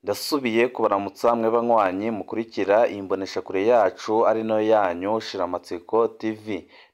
Ndasubiye kubaramutsa mwe banywanyi mukurikira iyi mboneshakure yacu ari nayo yanyu Shiramatsiko TV.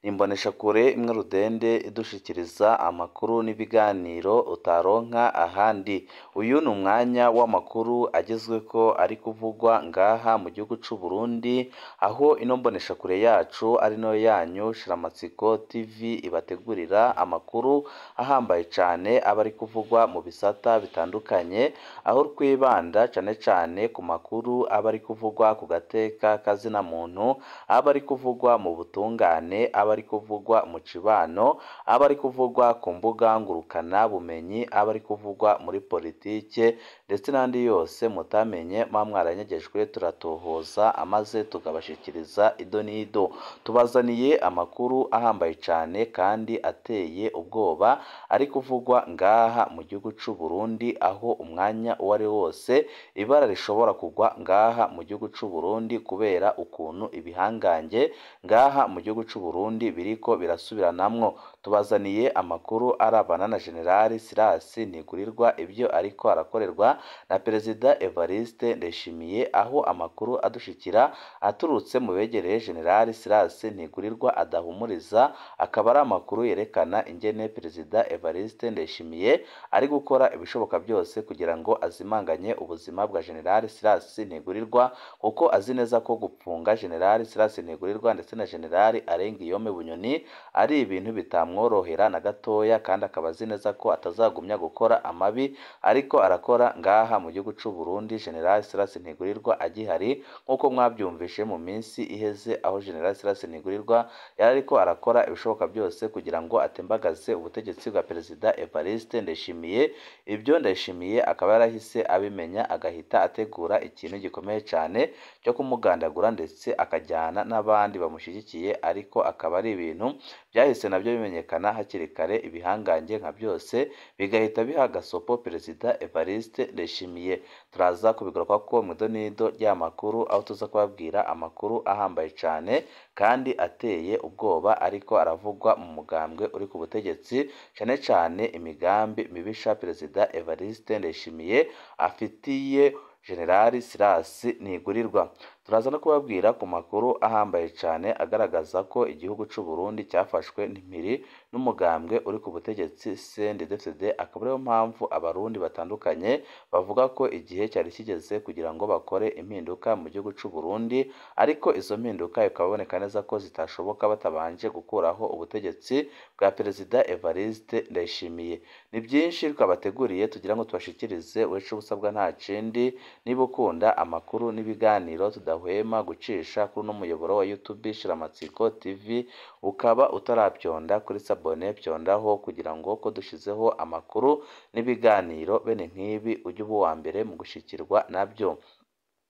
Ni imboneshakure imwe rudende idushikiriza amakuru n'ibiganiro utaronka ahandi. Uyu ni umwanya w'amakuru agezweko ari kuvugwa ngaha mu gihugu c'u Burundi, aho ino mboneshakure yacu ari nayo yanyu Shiramatsiko TV ibategurira amakuru ahambaye cane aba ari kuvugwa mu bisata bitandukanye, aho twibanda cane cane ku makuru aba ari kuvugwa ku gateka kazina muntu, aba ari kuvugwa mu butungane, aba ari kuvugwa mu cibano, aba ari kuvugwa ku mbuga ngurukana bumenyi, aba ari kuvugwa muri politike ndetse n'andi yose mutamenye mwaranyegejwe turatohoza amaze tukabashikiriza ido n'ido. Tubazaniye amakuru ahambaye cane kandi ateye ubwoba ari kuvugwa ngaha mu gihugu c'u Burundi, aho umwanya uwari wose ibara rishobora kugwa ngaha mu gihugu c'u Burundi kubera ukuntu ibihangange ngaha mu gihugu c'u Burundi biriko birasubiranamwo. Tubazaniye amakuru arabana na General Silas Ntigurirwa, ibyo ariko arakorerwa na Perezida Evariste Ndayishimiye, aho amakuru adushikira aturutse mu begereye General Silas Ntigurirwa adahumuriza, akaba ari amakuru yerekana ingene Perezida Evariste Ndayishimiye ari gukora ibishoboka byose kugira ngo azimanganye ubuzima bwa General Silas Ntigurirwa, kuko azi neza ko gupfunga General Silas Ntigurirwa ndetse na General Arengiyome Bunyoni ari ibintu bitamworohera na gatoya, kandi akaba azi neza ko atazagumya gukora amabi ariko arakora ngaha mu gihugu c'u Burundi General Silas Ntigurirwa agihari, nk'uko mwabyumvishe mu minsi iheze, aho General Silas Ntigurirwa yari ariko arakora ibishoboka byose kugira ngo atembagaze ubutegetsi bwa Perezida Evariste Ndayishimiye. Ibyo Ndayishimiye akaba yarahise abimenya, agahita ategura ikintu gikomeye cyane cyo kumugandagura ndetse akajyana n'abandi bamushyigikiye, ariko akaba ari ibintu byahise nabyo bimenyekana hakiri kare, ibihangange nka byose bigahita biha agasopo Perezida Evariste Ndayishimiye. Turaza kubigaruka ko mu idonido ry'amakuru, aho tuza kubabwira amakuru ahambaye cyane kandi ateye ubwoba ariko aravugwa mu mugambwe uri ku butegetsi, cyane cyane imigambi mibisha Perezida Evariste Ndayishimiye afitiye General Silas Ntigurirwa. Turaza no kubabwira ku makuru ahambaye cyane agaragaza ko igihugu c'u Burundi cyafashwe n'impiri n'umugambwe uri ku butegetsi CNDD-FDD, akaba ariyo mpamvu abarundi batandukanye bavuga ko igihe cyari kigeze kugira ngo bakore impinduka mu gihugu c'u Burundi, ariko izo mpinduka bikaboneka neza ko zitashoboka batabanje gukuraho ubutegetsi bwa Perezida Evariste Ndayishimiye. Ni byinshi twabateguriye tugira ngo tubashikirize, uretse ubusabwa nta kindi, niba ukunda amakuru n'ibiganiro tudahwema gucisha kuri uno muyoboro wa YouTube Shiramatsiko TV, ukaba utarabyonda kuri sabone byondaho kugira ngo ko dushizeho amakuru n'ibiganiro bene nk'ibi ujye uba uwa mbere mu gushikirwa nabyo.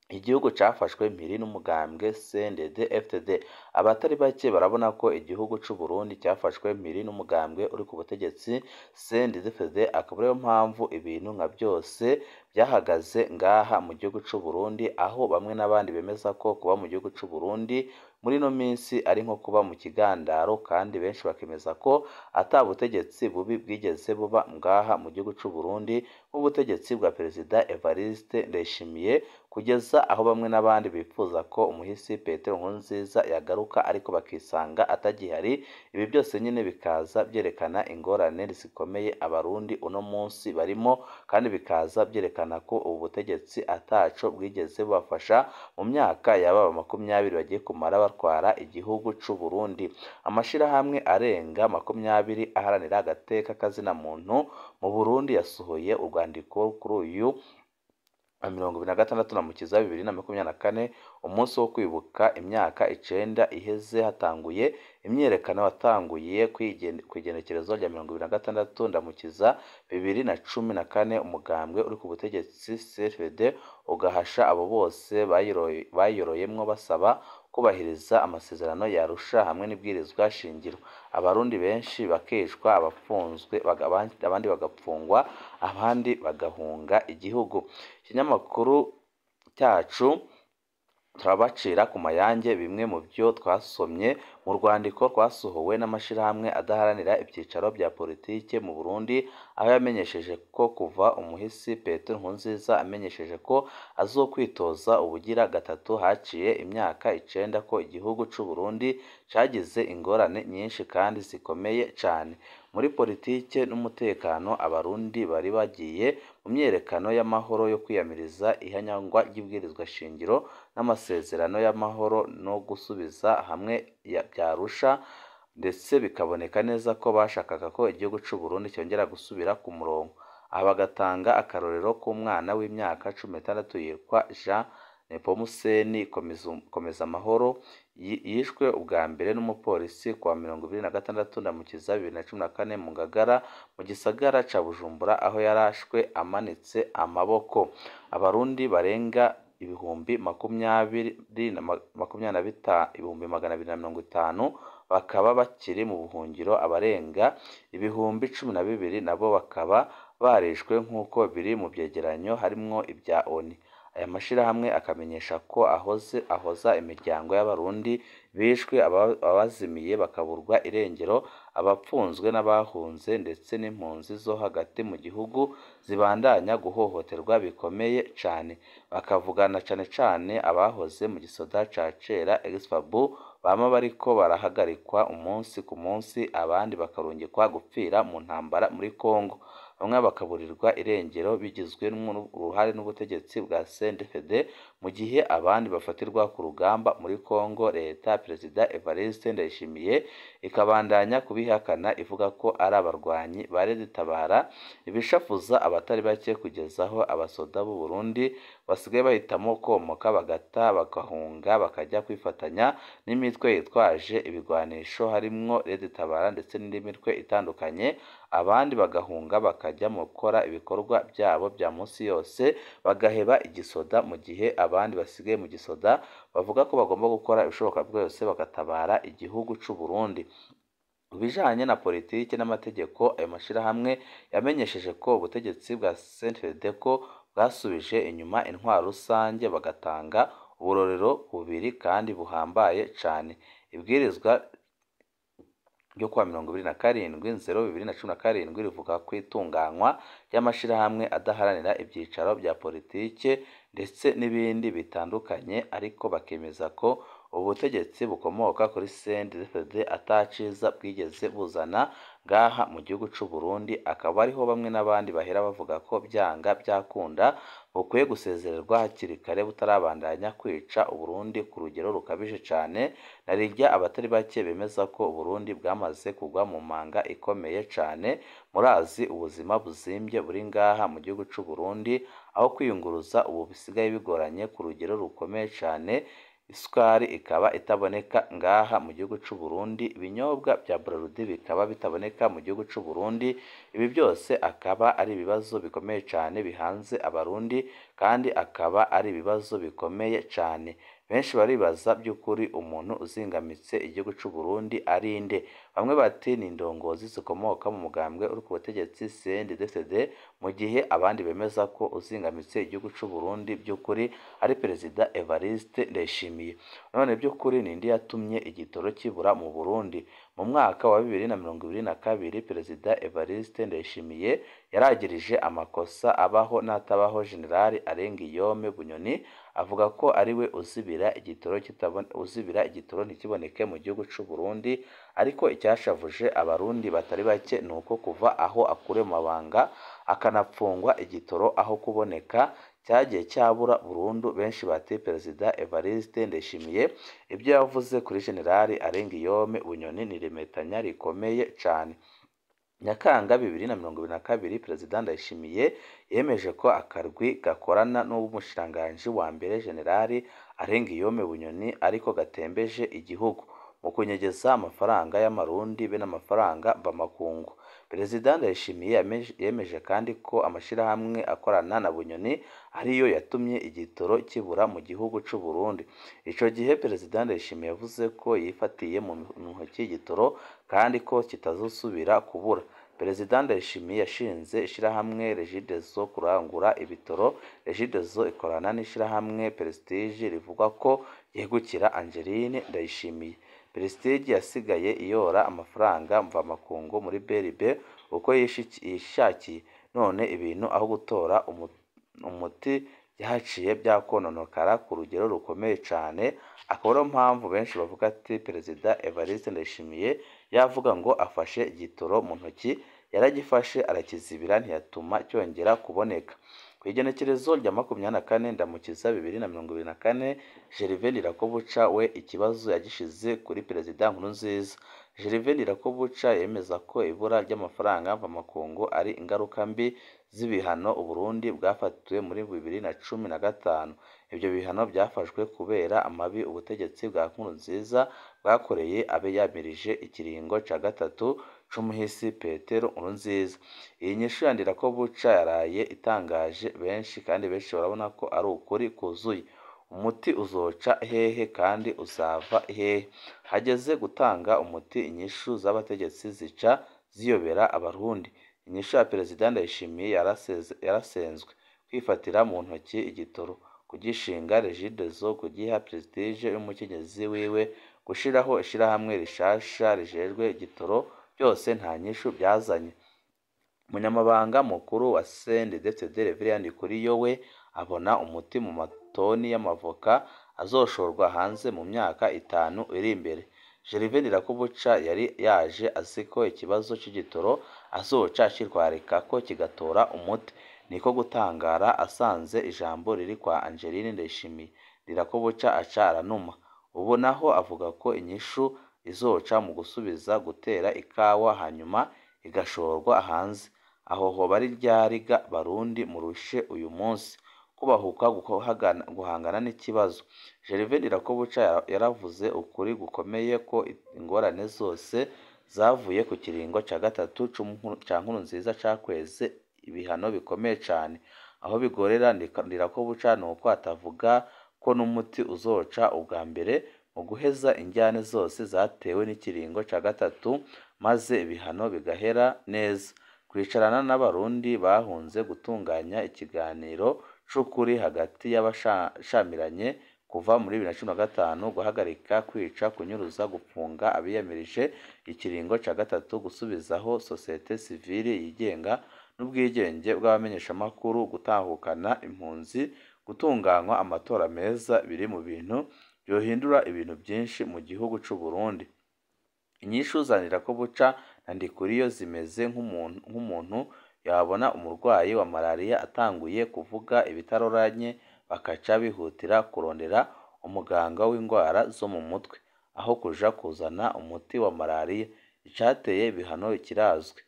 Igihugu cyafashwe mpiri n'umugambwe CNDD-FDD. Abatari bake barabona ko igihugu c'u Burundi cyafashwe mpiri n'umugambwe uri ku butegetsi CNDD-FDD, akaba ariyo mpamvu ibintu nka byose byahagaze ngaha mu gihugu c'u Burundi, aho bamwe n'abandi bemeza ko kuba mu gihugu c'u Burundi muri no minsi ari nko kuba mu kigandaro, kandi benshi bakemeza ko ata butegetsi bubi bwigeze buba ngaha mu gihugu c'u Burundi nk'ubutegetsi bwa Perezida Evariste Ndayishimiye, kugeza aho bamwe n'abandi bifuza ko umuhisi Petero Nkurunziza yagaruka, ariko bakisanga atagihari. Ibi byose nyine bikaza byerekana ingorane zikomeye abarundi uno munsi barimo, kandi bikaza byerekana ko ubu butegetsi ataco bwigeze bubafasha mu myaka yaba 20 bagiye kumara batwara igihugu c'u Burundi. Amashirahamwe arenga 20 aharanira agateka kazina muntu mu Burundi yasohoye urwandiko kuri uyu 26 na Mukiza 2024, umunsi wo kwibuka imyaka 9 iheze hatanguye imyerekano watanguye kwigenekerezo rya 26 Ndamukiza 2014, umugambwe uri ku butegetsi CFD ugahasha abo bose bayoroyemwo basaba kubahiriza amasezerano ya Arusha hamwe n'ibwirizwa shingiro. Abarundi benshi bakeshwa, abafunzwe, abandi bagapfungwa, abandi bagahunga igihugu. Ikinyamakuru cyacu turabacira ku mayange bimwe mu byo twasomye mu rwandiko rwasohowe n'amashirahamwe adaharanira ibyicaro bya politike mu Burundi, aho yamenyesheje ko kuva umuhisi Petero Nkurunziza amenyesheje ko azokwitoza ubugira gatatu haciye imyaka 9 ko igihugu c'u Burundi cagize ingorane nyinshi kandi zikomeye cane muri politike n'umutekano. Abarundi bari bagiye mu myerekano y'amahoro yo kwiyamiriza ihanyangwa ry'ibwirizwa shingiro n'amasezerano y'amahoro no gusubiza hamwe byarusha, ndetse bikaboneka neza ko bashakaga ko igihugu c'u Burundi cyongera gusubira ku murongo. Aha bagatanga akarorero k'umwana w'imyaka 16 yitwa Jean Nepomuseni Komeza Amahoro yishwe ubwa mbere n'umupolisi kwa 26 Ndamukiza 2014 mu Ngagara mu gisagara ca Bujumbura, aho yarashwe amanitse amaboko. Abarundi barenga ibihumbi 250 bakaba bakiri mu buhungiro, abarenga ibihumbi 12 nabo bakaba barishwe nk'uko biri mu byegeranyo harimwo ibya ONU. Aya mashirahamwe akamenyesha ko ahoza imiryango y'abarundi bishwe, abazimiye bakaburwa irengero, abapfunzwe n'abahunze ndetse n'impunzi zo hagati mu gihugu zibandanya guhohoterwa bikomeye cane. Bakavugana cane abahoze mu gisoda ca cera Exfabu bama bariko barahagarikwa umunsi ku munsi, abandi bakarungikwa gupfira mu ntambara muri Kongo. Bamwe bakaburirwa irengero bigizwe n'uruhare n'ubutegetsi bwa CNDD-FDD, mu gihe abandi bafatirwa ku rugamba muri Kongo. Leta Perezida Evariste Ndayishimiye ikabandanya kubihakana ivuga ko ari abarwanyi bare ditabara, ibishafuza abatari bake kugezaho abasoda b'u Burundi basigaye bahitamo komoka bagahunga bakajya kwifatanya n'imitwe yitwaje ibigwanisho harimwo Reditabara ndetse n'indi mitwe itandukanye. Abandi bagahunga bakajya mu gukora ibikorwa byabo bya munsi yose bagaheba igisoda, mu gihe abandi basigaye mu gisoda bavuga ko bagomba gukora ibishoboka byose bagatabara igihugu c'u Burundi. Bijanye na politike n'amategeko, ayo mashirahamwe yamenyesheje ko ubutegetsi bwa CNDD ko bwasubije inyuma intwaro rusange bagatanga uburorero bubiri kandi buhambaye cane. Ibwirizwa ryo kwa 27/0/2017 rivuga ko itunganywa ry'amashirahamwe adaharanira ibyicaro bya politike ndetse n'ibindi bitandukanye, ariko bakemeza ko ubutegetsi bukomoka kuri CNDD-FDD ataciza bwigeze buzana ngaha mu gihugu c'u Burundi. Akaba ariho bamwe n'abandi bahera bavuga ko byanga byakunda bukwiye gusezererwa hakiri kare butarabandanya kwica Uburundi ku rugero rukabije cane, narirya abatari bake bemeza ko Uburundi bwamaze kugwa mu manga ikomeye cane. Murazi ubuzima buzimbye buri ngaha mu gihugu c'u Burundi, aho kwiyunguruza ubu bisigaye bigoranye ku rugero rukomeye cane. Isukari ikaba itaboneka ngaha mu gihugu c'u Burundi, ibinyobwa bya Braludi bikaba bitaboneka mu gihugu c'u Burundi. Ibi byose akaba ari ibibazo bikomeye cane bihanze abarundi, kandi akaba ari ibibazo bikomeye cane. Benshi baribaza by'ukuri umuntu uzingamitse igihugu c'u Burundi ari nde? Bamwe bati ni indongozi zikomoka mu mugambwe uri ku butegetsi CNDD-FDD, mu gihe abandi bemeza ko uzingamitse igihugu c'u Burundi by'ukuri ari Perezida Evariste Ndayishimiye. None by'ukuri ninde yatumye igitoro kibura mu Burundi? Mu mwaka wa 2022 Perezida Evariste Ndayishimiye yaragirije amakosa abaho n'atabaho General Arengiyome Bunyoni, avuga ko ariwe uzibira igitoro ntikiboneke mu gihugu c'u Burundi. Ariko icyashavuje abarundi batari bake nuko kuva aho akure mu mabanga akanapfungwa igitoro aho kuboneka cyagiye cyabura burundu. Benshi bati Perezida Evariste Ndayishimiye ibyo yavuze kuri General Arengiyome Bunyoni ni rimetanya rikomeye cane. Nyakanga 2022 Perezida Ndayishimiye yemeje ko akarwi gakorana n'umushikiranganji wa mbere General Arengiyome Bunyoni ariko gatembeje igihugu mu kunyegeza amafaranga y'amarundi be n'amafaranga bamakungu. Perezida Ndayishimiye yemeje kandi ko amashirahamwe akorana na Bunyoni ariyo yatumye igitoro kibura mu gihugu c'u Burundi. Ico gihe Perezida Ndayishimiye yavuze ko yifatiye mu ntoki igitoro kandi ko kitazosubira kubura. Perezida Ndayishimiye yashinze ishirahamwe Regideso kurangura ibitoro. Regideso ikorana n'ishirahamwe Prestige rivugwa ko yegukira Angeline Ndayishimiye. Prestige yasigaye iyora amafaranga mvamakungu muri BRB uko yishakiye. None ibintu aho gutora umuti byahaciye byakononokara ku rugero rukomeye cyane. Akaba ariyo mpamvu benshi bavuga ati Perezida Evariste Ndayishimiye yavuga ngo afashe igitoro mu ntoki, yaragifashe arakizibira ntiyatuma cyongera kuboneka. Ku igenekerezo rya 24 Ndamukiza 2024, Gervais Ndirakobuca we ikibazo yagishize kuri Perezida Nkurunziza. Gervais Ndirakobuca yemeza ko ibura ry'amafaranga mvamakungu ari ingaruka mbi z'ibihano Uburundi bwafatiwe muri 2015. Ibyo bihano byafashwe kubera amabi ubutegetsi bwa Nkurunziza bwakoreye abe yamirije ikiringo ca gatatu c'umuhisi Petero Nkurunziza. Iyi nyishu ya Ndirakobuca yaraye itangaje benshi kandi benshi barabona ko ari ukuri kuzuye. Umuti uzoca hehe kandi uzava hehe? Hageze gutanga umuti, inyishu z'abategetsi zica ziyobera Abarundi. Inyishu ya Perezida Ndayishimiye yarasenzwe kwifatira mu ntoki igitoro, kugishinga Regideso, kugiha Prestige y'umukenyezi wiwe, gushiraho ishirahamwe rishasha rijejwe igitoro, byose nta nyishu byazanye. Umunyamabanga mukuru wa CNDD-FDD Reverien Ndikuriyo we abona umuti mu matoni y'amavoka azoshorwa hanze mu myaka 5 iri imbere. Gervais Ndirakobuca yari yaje azi ko ikibazo c'igitoro azoca ashirwarika ko kigatora umuti. Niko gutangara asanze ijambo riri kwa Angeline Ndayishimiye. Ndirakobuca aca aranuma. Ubu naho avuga ko inyishu izoca mu gusubiza gutera ikawa hanyuma igashorwa hanze. Aho hoba ari ryariga Barundi murushe uyu munsi kubahuka guhangana n'ikibazo. Gervais Ndirakobuca yaravuze ukuri gukomeye ko ingorane zose zavuye ku kiringo ca gatatu ca Nkurunziza cakweze ibihano bikomeye cyane. Aho bigorera Ndirakobuca nuko atavuga ko n'umuti uzoca ubwa mbere mu guheza injyane zose zatewe n'ikiringo ca gatatu maze ibihano bigahera neza. Kwicarana n'Abarundi bahunze gutunganya ikiganiro c'ukuri hagati y'abashamiranye kuva muri 2015, guhagarika kwica, kunyuruza, gupfunga abiyamirije ikiringo ca gatatu, gusubizaho societe civile yigenga n'ubwigenge bw'abamenyeshamakuru, gutahukana impunzi, gutunganywa amatora meza biri mu bintu byohindura ibintu byinshi mu gihugu c'u Burundi. Inyishu za Ndirakobuca na Ndikuriyo zimeze nk'umuntu yabona umurwayi wa malaria atanguye kuvuga ibitaroranye bakaca bihutira kurondera umuganga w'indwara zo mu mutwe aho kuja kuzana umuti wa malaria. Icateye ibihano kirazwi,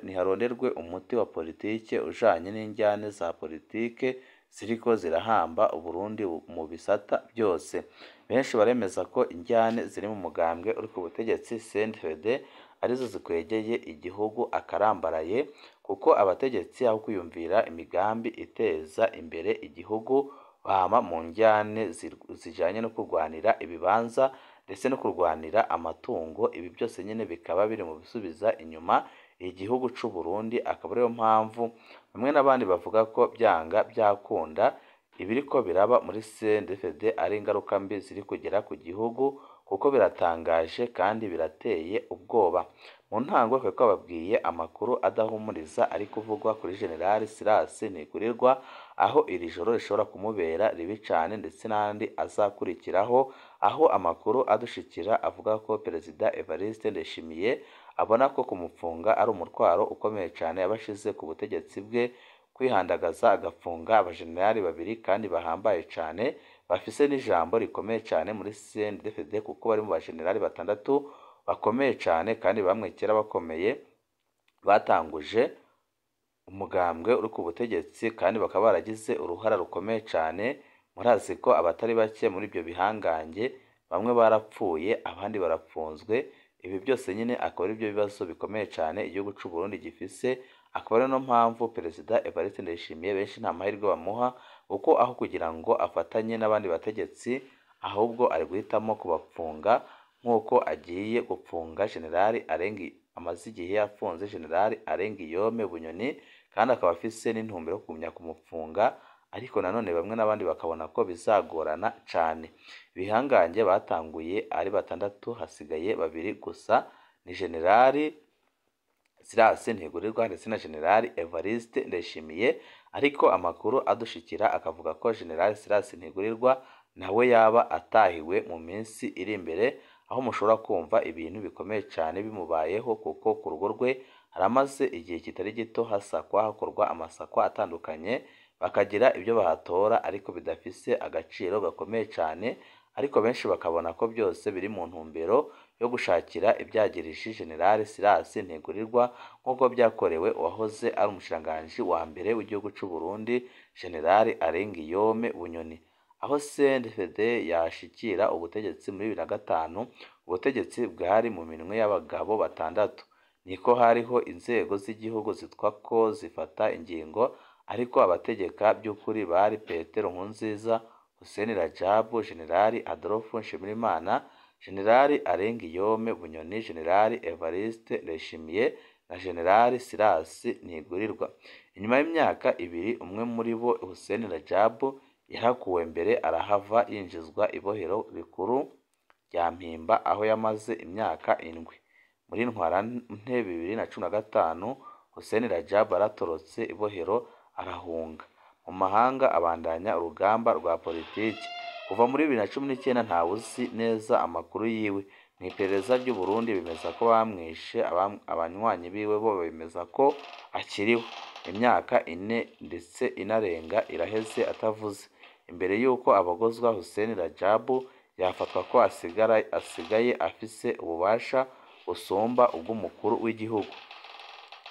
niharonderwe umuti wa politike ujanye n'injyane za politike ziriko zirahamba Uburundi mu bisata byose. Benshi baremeza ko injyane ziri mu mugambwe uri ku butegetsi CNDD arizo zikwegeye igihugu akarambaraye, kuko abategetsi aho kwiyumvira imigambi iteza imbere igihugu bama mu njyane zijanye no kurwanira ibibanza ndetse no kurwanira amatungo. Ibi byose nyene bikaba biri mu bisubiza inyuma igihugu c'u Burundi. Akaba ariyo mpamvu bamwe n'abandi bavuga ko byanga byakunda ibiriko biraba muri CNDD-FDD ari ingaruka mbi ziri kugera ku gihugu, kuko biratangaje kandi birateye ubwoba. Mu ntango twari twababwiye amakuru adahumuriza ari kuvugwa kuri General Silas Ntigurirwa, aho iri joro rishobora kumubera ribi cane ndetse n'andi azakurikiraho, aho amakuru adushikira avuga ko Perezida Evariste Ndayishimiye abona ko kumupfunga ari umutwaro ukomeye cane yabashize ku butegetsi bwe, kwihandagaza agapfunga abajenerali babiri kandi bahambaye cane bafise n'ijambo rikomeye cane muri CNDD-FDD, kuko bari mu bajenerali 6 bakomeye cane kandi bamwe kera bakomeye batanguje umugambwe uri ku butegetsi kandi bakaba baragize uruhara rukomeye cane. Murazi ko abatari bake muri ibyo bihangange bamwe barapfuye abandi barapfunzwe. Ibi byose nyine akaba ari byo bibazo bikomeye cane igihugu c'u Burundi gifise. Akaba ari no mpamvu Perezida Evariste Ndayishimiye benshi nta mahirwe bamuha, kuko aho kugira ngo afatanye n'abandi bategetsi ahubwo ari guhitamo kubapfunga, nk'uko agiye gupfunga Generali amaze igihe afunze General Alain Guillaume Bunyoni kandi akaba afise n'intumbero yo kugumya kumufunga, ariko nanone bamwe n'abandi bakabona ko bizagorana cane. Ibihangange batanguye ari 6 hasigaye 2 gusa, ni General Silas Ntigurirwa ndetse na General Evariste Ndayishimiye, ariko amakuru adushikira akavuga ko General Silas Ntigurirwa nawe yaba atahiwe mu minsi iri imbere, aho mushobora kumva ibintu bikomeye cyane bimubayeho, kuko ku rugo rwe haramaze igihe kitari gito hakorwa amasakwa atandukanye, bakagira ibyo bahatora ariko bidafise agaciro gakomeye cyane, ariko benshi bakabona ko byose biri mu ntumbero yo gushakira ibyagirije General Silas Ntigurirwa nk'uko byakorewe uwahoze ari umushikiranganji wa mbere w'igihugu cy'u Burundi General Alain Guillaume Bunyoni. Aho CNDD yashikira ubutegetsi muri 2005, ubutegetsi bwari mu minwe y'abagabo 6, niko hariho inzego z'igihugu zitwa ko zifata ingingo, ariko abategeka by'ukuri bari Petero Nkurunziza, Hussein Rajab, General Adolphe Nshimirimana, General Alain Guillaume Bunyoni, General Evariste Ndayishimiye na General Silas Ntigurirwa. Inyuma y'imyaka 2, umwe muri bo Hussein Rajab yarakuwe mbere arahava yinjizwa ibohero rikuru rya Mpimba, aho yamaze imyaka 7. Muri Ntwarante 2015 Hussein Rajab aratorotse ibohero arahunga mu mahanga abandanya urugamba rwa politiki. Kuva muri 2019 ntawuzi neza amakuru yiwe. Mu iperereza ry'u Burundi bemeza ko bamwishe, abanywanyi biwe bo bemeza ko akiriho. Imyaka 4 ndetse inarenga iraheze atavuze. Imbere y'uko abagozwa Hussein Rajab yafatwa ko asigaye afise ububasha busumba ubw'umukuru w'igihugu.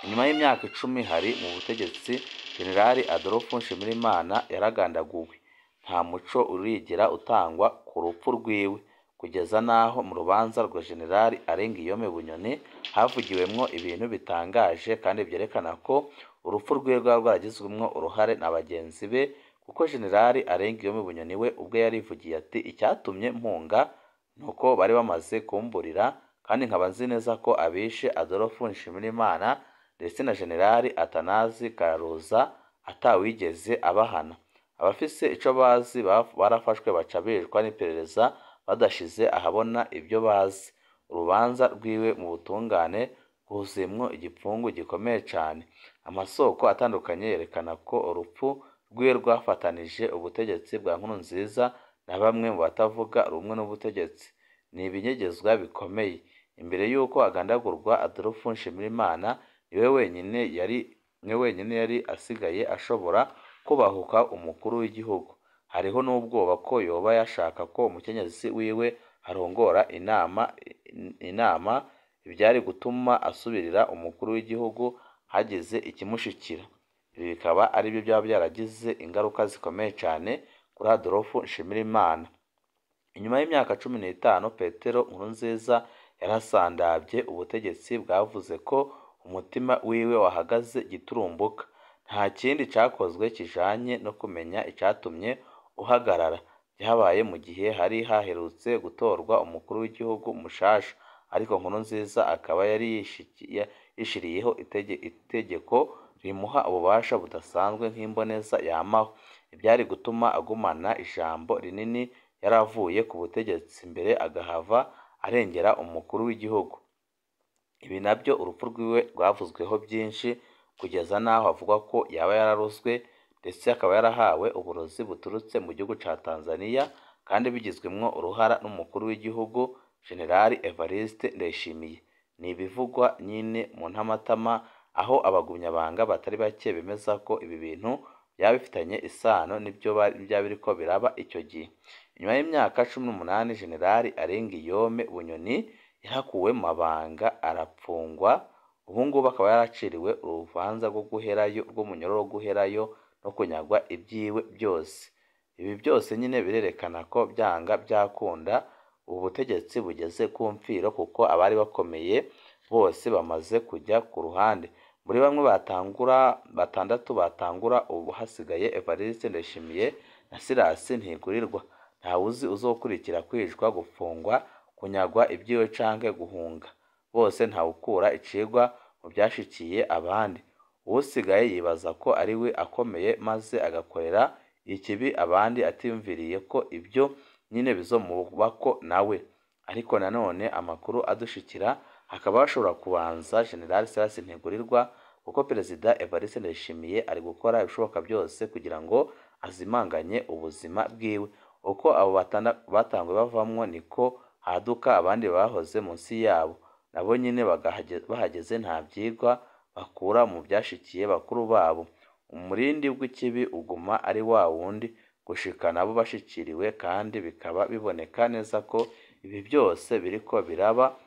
Inyuma y'imyaka 10 hari mu butegetsi General Adolphe Nshimirimana yaragandaguwe. Nta muco urigera utangwa ku rupfu rwiwe, kugeza naho mu rubanza rwa General Alain Guillaume Bunyoni havugiwemwo ibintu bitangaje kandi byerekana ko urupfu rwiwe rwari rwaragizwemwo uruhare na bagenzi be, kuko General Alain Guillaume Bunyoni we ubwe yarivugiye ati icyatumye mpunga nuko bari bamaze kumburira, kandi nkaba nzi neza ko abishe Adolphe Nshimirimana ndetse na General Atanazi Karuza atawigeze abahana. Abafise ico bazi barafashwe baca bicwa n'iperereza badashize ahabona ibyo bazi. Urubanza rwiwe mu butungane rwuzuyemwo igipfungu gikomeye cyane. Amasoko atandukanye yerekana ko urupfu rwiwe rwafatanije ubutegetsi bwa Nkurunziza na bamwe mu batavuga rumwe n'ubutegetsi. Ni ibinyegezwa bikomeye. Imbere y'uko agandagurwa Adolphe Nshimirimana niwe wenyine yari asigaye ashobora kubahuka umukuru w'igihugu. Hariho n'ubwoba ko yoba yashaka ko umukenyezi wiwe arongora inama ibyari gutuma asubirira umukuru w'igihugu hagize ikimushikira. Ibi bikaba ari byo byaba byaragize ingaruka zikomeye cyane kuri Adolphe Nshimirimana. Inyuma y'imyaka 15 Petero Nkurunziza yarasandabye, ubutegetsi bwavuze ko umutima wiwe wahagaze giturumbuka. Nta kindi cyakozwe kijanye no kumenya icyatumye uhagarara. Byabaye mu gihe hari haherutse gutorwa umukuru w'igihugu mushasha, ariko Nkurunziza akaba yari yishiriyeho itegeko rimuha ububasha budasanzwe nk'imboneza yamaho, ibyari gutuma agumana ijambo rinini yaravuye ku butegetsi mbere agahava arengera umukuru w'igihugu. Ibi nabyo urupfu rwiwe rwavuzweho byinshi, kugeza naho avuga ko yaba yararozwe ndetse akaba yarahawe uburozi buturutse mu gihugu ca Tanzania, kandi bigizwemwo uruhara n'umukuru w'igihugu General Evariste Ndayishimiye. Ni ibivugwa nyine mu ntamatama, aho abagumyabanga batari bake bemeza ko ibi bintu byaba bifitanye isano n'ibyo byaba biriko biraba icyo gihe. Inyuma y'imyaka 18 General Alain Guillaume Bunyoni yarakuwe mu mabanga arapfungwa. Ubu ngubu akaba yaraciriwe urubanza rw'umunyororo wo guherayo no kunyagwa ibyiwe byose. Ibi byose nyine birerekana ko byanga byakunda ubu butegetsi bugeze ku mfiro, kuko abari bakomeye bose bamaze kujya ku ruhande. Muri bamwe batandatu batangura, ubu hasigaye Evariste Ndayishimiye na Silas Ntigurirwa. Ntawuzi uzokurikira kwicwa, gufungwa, kunyagwa ibyiwe canke guhunga. bose ntawukura icigwa mu byashikiye abandi. Uwusigaye yibaza ko ari we akomeye maze agakorera ikibi abandi atiyumviriye ko ibyo nyine bizomubako nawe. Ariko nanone amakuru adushikira hakaba hashobora kubanza General Silas Ntigurirwa kuko Perezida Evariste Ndayishimiye ari gukora ibishoboka byose kugira ngo azimanganye ubuzima bwiwe. Uko abo batangwe bavamwo niko haduka abandi bahoze munsi yabo, nabo nyine bahageze nta byigwa bakura mu byashikiye bakuru babo. Umurindi w'ikibi uguma ari wa wundi gushika nabo bashikiriwe, kandi bikaba biboneka neza ko ibi byose biriko biraba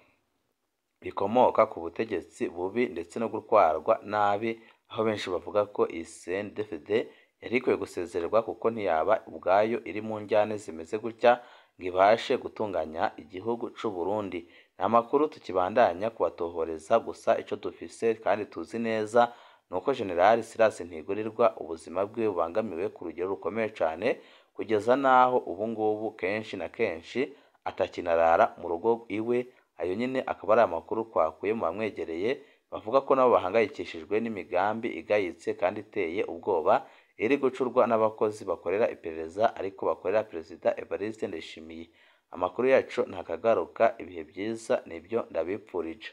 bikomoka ku butegetsi bubi ndetse no gutwarwa nabi, aho benshi bavuga ko iyi CNDD-FDD yari ikwiye gusezererwa kuko ntiyaba ubwayo iri mu njyane zimeze gutya ngo ibashe gutunganya igihugu c'u Burundi. Ni amakuru tukibandanya kubatohoreza, gusa ico dufise kandi tuzi neza nuko General Silas Ntigurirwa ubuzima bwiwe bubangamiwe ku rugero rukomeye cane, kugeza naho ubu ngubu kenshi na kenshi atakinarara mu rugo iwe. Ayo nyine akaba ari amakuru twakuye mu bamwegereye bavuga ko nabo bahangayikishijwe n'imigambi igayitse kandi iteye ubwoba iri gucurwa n'abakozi bakorera iperereza ariko bakorera Perezida Evariste Ndayishimiye. Amakuru yacu ntakagaruka. Ibihe byiza nibyo ndabipfurije.